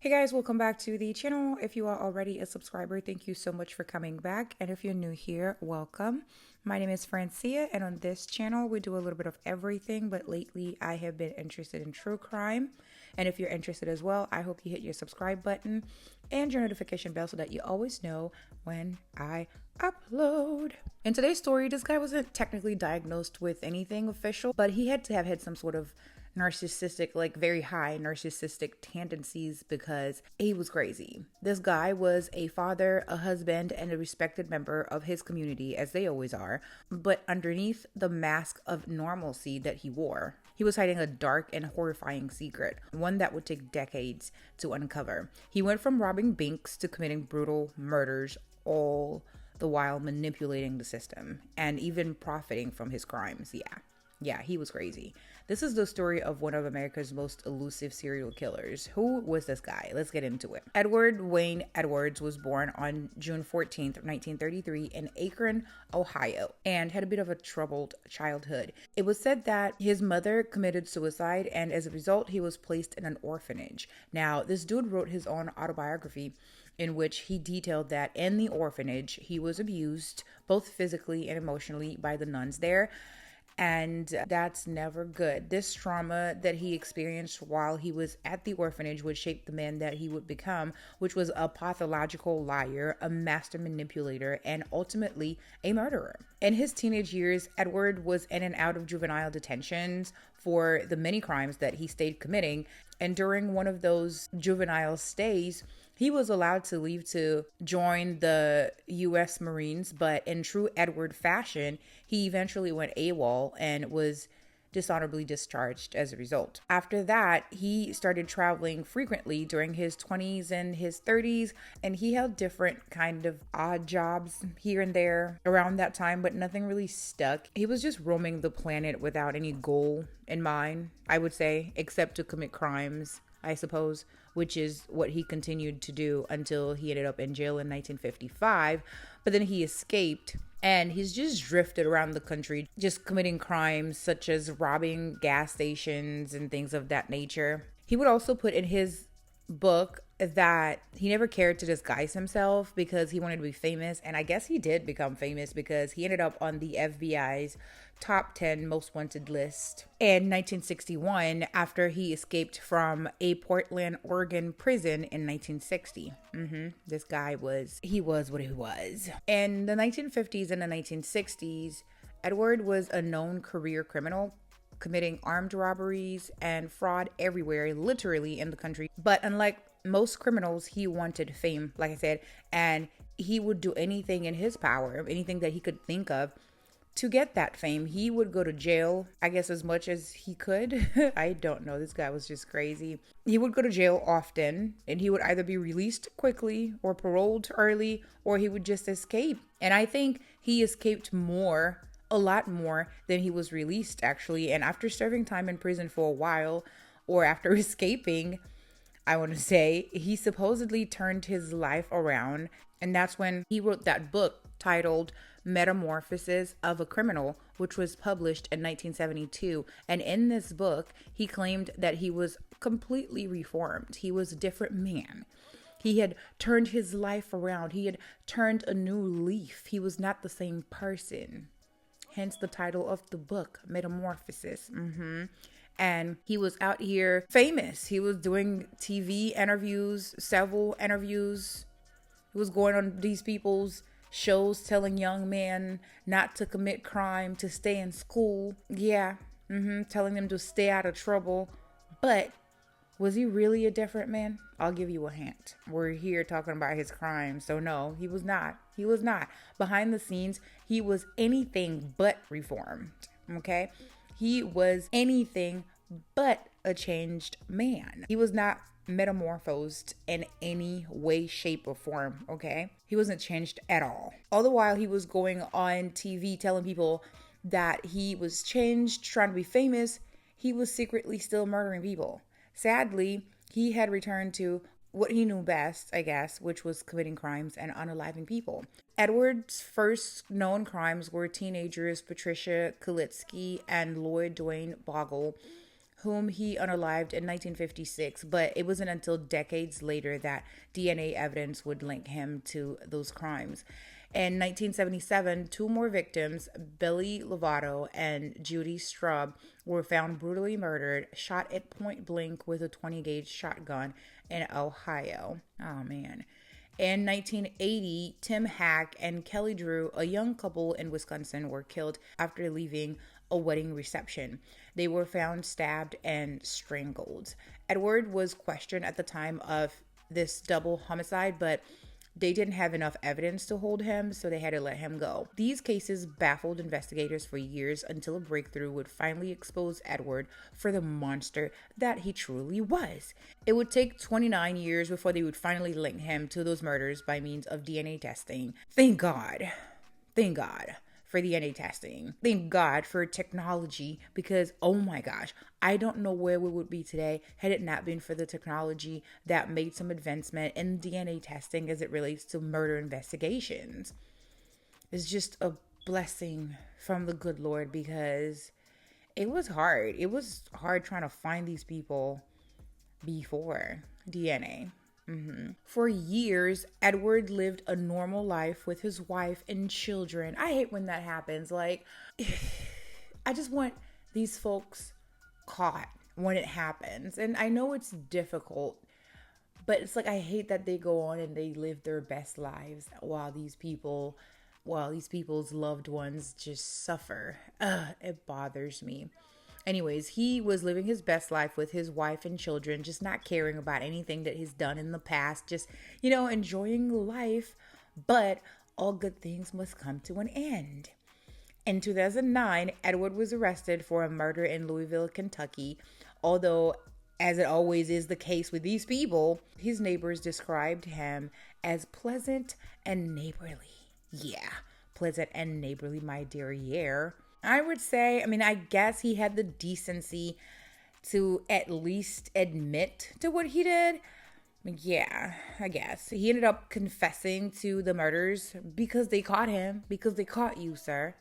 Hey guys, welcome back to the channel. If you are already a subscriber, thank you so much for coming back. And if you're new here, welcome. My name is Francia, and on this channel, we do a little bit of everything, but lately I have been interested in true crime. And if you're interested as well, I hope you hit your subscribe button and your notification bell so that you always know when I upload. In today's story, this guy wasn't technically diagnosed with anything official, but he had to have had some sort of narcissistic, like very high narcissistic tendencies because he was crazy. This guy was a father, a husband, and a respected member of his community, as they always are. But underneath the mask of normalcy that he wore, he was hiding a dark and horrifying secret, one that would take decades to uncover. He went from robbing banks to committing brutal murders, all the while manipulating the system and even profiting from his crimes. Yeah, he was crazy. This is the story of one of America's most elusive serial killers. Who was this guy? Let's get into it. Edward Wayne Edwards was born on June 14th, 1933 in Akron, Ohio, and had a bit of a troubled childhood. It was said that his mother committed suicide, and as a result, he was placed in an orphanage. Now, this dude wrote his own autobiography in which he detailed that in the orphanage, he was abused both physically and emotionally by the nuns there. And that's never good. This trauma that he experienced while he was at the orphanage would shape the man that he would become, which was a pathological liar, a master manipulator, and ultimately a murderer. In his teenage years, Edward was in and out of juvenile detentions for the many crimes that he stayed committing. And during one of those juvenile stays, he was allowed to leave to join the U.S. Marines, but in true Edward fashion, he eventually went AWOL and was dishonorably discharged as a result. After that, he started traveling frequently during his 20s and his 30s, and he held different kind of odd jobs here and there around that time, but nothing really stuck. He was just roaming the planet without any goal in mind, I would say, except to commit crimes, I suppose, which is what he continued to do until he ended up in jail in 1955. But then he escaped and he's just drifted around the country, just committing crimes such as robbing gas stations and things of that nature. He would also put in his book that he never cared to disguise himself because he wanted to be famous. And I guess he did become famous because he ended up on the FBI's top 10 most wanted list in 1961 after he escaped from a Portland, Oregon prison in 1960. This guy was what he was. In the 1950s and the 1960s, Edward was a known career criminal, committing armed robberies and fraud everywhere, literally in the country. But unlike most criminals, he wanted fame, like I said, and he would do anything in his power, anything that he could think of to get that fame. He would go to jail, I guess, as much as he could. I don't know. This guy was just crazy. He would go to jail often, and he would either be released quickly or paroled early, or he would just escape. And I think he escaped a lot more than he was released, actually. And after serving time in prison for a while, or after escaping, I want to say, he supposedly turned his life around. And that's when he wrote that book titled Metamorphosis of a Criminal, which was published in 1972. And in this book, he claimed that he was completely reformed. He was a different man. He had turned his life around. He had turned a new leaf. He was not the same person. Hence the title of the book, Metamorphosis. And he was out here famous. He was doing TV interviews, several interviews. He was going on these people's shows telling young men not to commit crime, to stay in school. Telling them to stay out of trouble. But was he really a different man? I'll give you a hint. We're here talking about his crimes. So no, he was not. He was not. Behind the scenes, he was anything but reformed. Okay? He was anything but a changed man. He was not metamorphosed in any way, shape, or form. Okay? He wasn't changed at all. All the while he was going on TV telling people that he was changed, trying to be famous, he was secretly still murdering people. Sadly, he had returned to what he knew best, I guess, which was committing crimes and unaliving people. Edward's first known crimes were teenagers Patricia Kalitsky and Lloyd Dwayne Bogle, whom he unalived in 1956, but it wasn't until decades later that DNA evidence would link him to those crimes. In 1977, two more victims, Billy Lovato and Judy Straub, were found brutally murdered, shot at point blank with a 20 gauge shotgun in Ohio. Oh man. In 1980, Tim Hack and Kelly Drew, a young couple in Wisconsin, were killed after leaving a wedding reception. They were found stabbed and strangled. Edward was questioned at the time of this double homicide, but they didn't have enough evidence to hold him, so they had to let him go. These cases baffled investigators for years until a breakthrough would finally expose Edward for the monster that he truly was. It would take 29 years before they would finally link him to those murders by means of DNA testing. Thank God. Thank God for DNA testing. Thank God for technology, because oh my gosh, I don't know where we would be today had it not been for the technology that made some advancement in DNA testing as it relates to murder investigations. It's just a blessing from the good Lord, because it was hard. It was hard trying to find these people before DNA. For years, Edward lived a normal life with his wife and children. I hate when that happens. Like, I just want these folks caught when it happens. And I know it's difficult, but it's like I hate that they go on and they live their best lives while these people's loved ones just suffer. It bothers me. Anyways, he was living his best life with his wife and children, just not caring about anything that he's done in the past, just, enjoying life. But all good things must come to an end. In 2009, Edward was arrested for a murder in Louisville, Kentucky. Although, as it always is the case with these people, his neighbors described him as pleasant and neighborly. Yeah, pleasant and neighborly, my dear. Yeah. I would say, I guess he had the decency to at least admit to what he did. Yeah, I guess. He ended up confessing to the murders because they caught him, because they caught you, sir.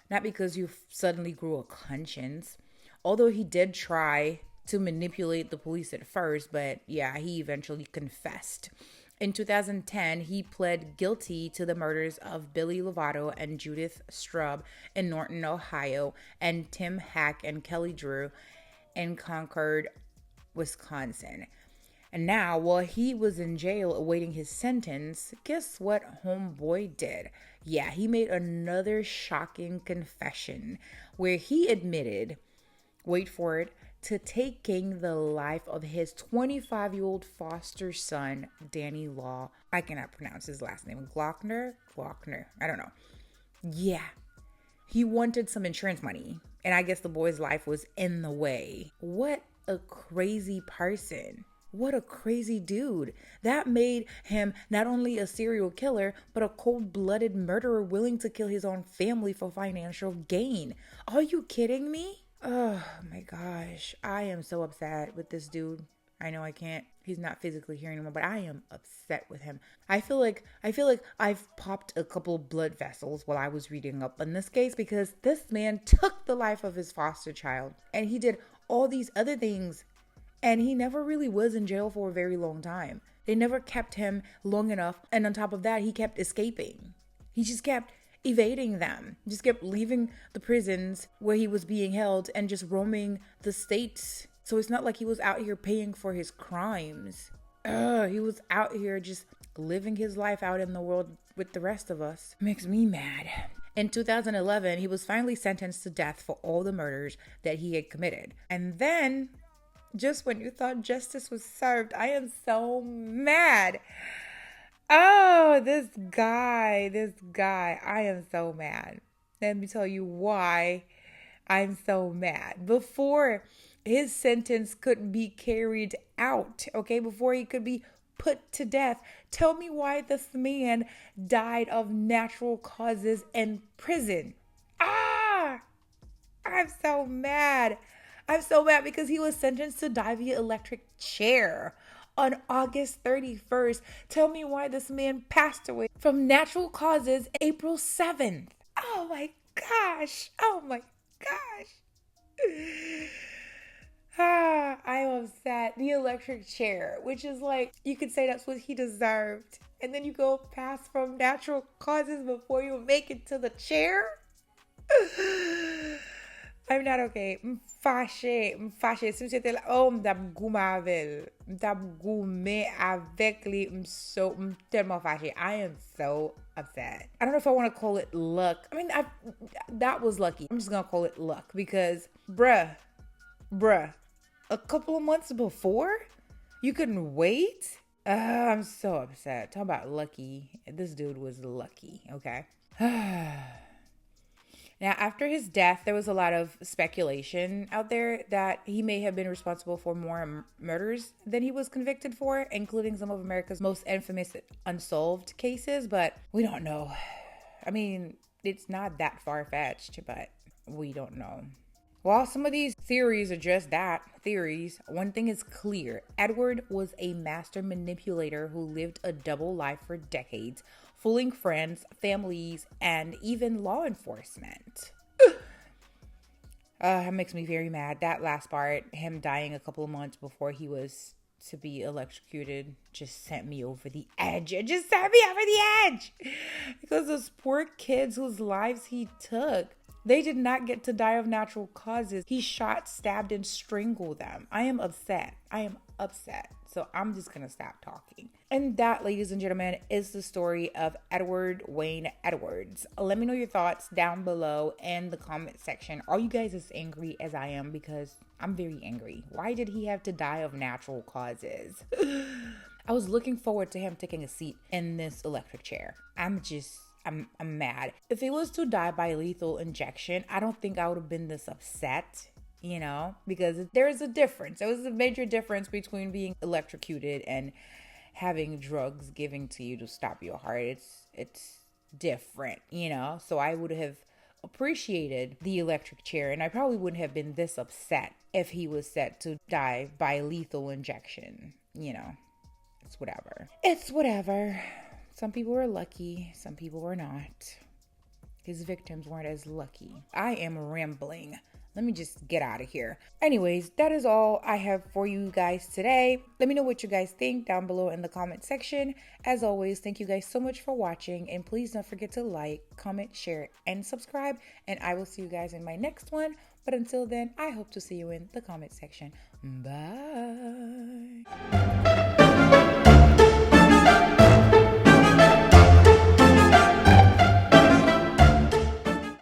Not because you suddenly grew a conscience. Although he did try to manipulate the police at first, but yeah, he eventually confessed. In 2010, he pled guilty to the murders of Billy Lovato and Judith Straub in Norton, Ohio, and Tim Hack and Kelly Drew in Concord, Wisconsin. And now, while he was in jail awaiting his sentence, guess what homeboy did? Yeah, he made another shocking confession where he admitted, wait for it, to taking the life of his 25-year-old foster son, Danny Law. I cannot pronounce his last name. Glockner? I don't know. Yeah. He wanted some insurance money, and I guess the boy's life was in the way. What a crazy person. What a crazy dude. That made him not only a serial killer, but a cold-blooded murderer willing to kill his own family for financial gain. Are you kidding me? Oh my gosh. I am so upset with this dude. I know he's not physically here anymore, but I am upset with him. I feel like I've popped a couple blood vessels while I was reading up on this case, because this man took the life of his foster child and he did all these other things, and he never really was in jail for a very long time. They never kept him long enough, and on top of that, he kept escaping. He just kept evading them, just kept leaving the prisons where he was being held and just roaming the states. So it's not like he was out here paying for his crimes. He was out here just living his life out in the world with the rest of us. Makes me mad. In 2011, he was finally sentenced to death for all the murders that he had committed. And then, just when you thought justice was served, I am so mad. Oh, this guy, I am so mad. Let me tell you why I'm so mad. Before his sentence could be carried out, okay, before he could be put to death, tell me why this man died of natural causes in prison. I'm so mad. I'm so mad because he was sentenced to die via electric chair on August 31st. Tell me why this man passed away from natural causes April 7th. Oh my gosh. upset. The electric chair, which is like, you could say that's what he deserved. And then you go pass from natural causes before you make it to the chair? I'm not okay. I'm fâché. Si j'étais là, oh, m'dap goume avec. M'dap goume avec li. I'm tellement fâché. I am so upset. I don't know if I want to call it luck. I mean, that was lucky. I'm just going to call it luck because, bruh, a couple of months before, you couldn't wait? I'm so upset. Talk about lucky. This dude was lucky, okay? Now, after his death, there was a lot of speculation out there that he may have been responsible for more murders than he was convicted for, including some of America's most infamous unsolved cases, but we don't know. I mean, it's not that far-fetched, but we don't know. While some of these theories are just that, theories, one thing is clear. Edward was a master manipulator who lived a double life for decades, fooling friends, families, and even law enforcement. That makes me very mad. That last part, him dying a couple of months before he was to be electrocuted, just sent me over the edge. It just sent me over the edge. Because those poor kids whose lives he took, they did not get to die of natural causes. He shot, stabbed, and strangled them. I am upset. So I'm just going to stop talking. And that, ladies and gentlemen, is the story of Edward Wayne Edwards. Let me know your thoughts down below in the comment section. Are you guys as angry as I am? Because I'm very angry. Why did he have to die of natural causes? I was looking forward to him taking a seat in this electric chair. I'm mad. If he was to die by lethal injection, I don't think I would have been this upset, you know, because there's a difference. There was a major difference between being electrocuted and having drugs given to you to stop your heart. It's different, you know. So I would have appreciated the electric chair, and I probably wouldn't have been this upset if he was set to die by lethal injection. You know, it's whatever. Some people were lucky, some people were not. His victims weren't as lucky. I am rambling. Let me just get out of here. Anyways, that is all I have for you guys today. Let me know what you guys think down below in the comment section. As always, thank you guys so much for watching. And please don't forget to like, comment, share, and subscribe. And I will see you guys in my next one. But until then, I hope to see you in the comment section. Bye.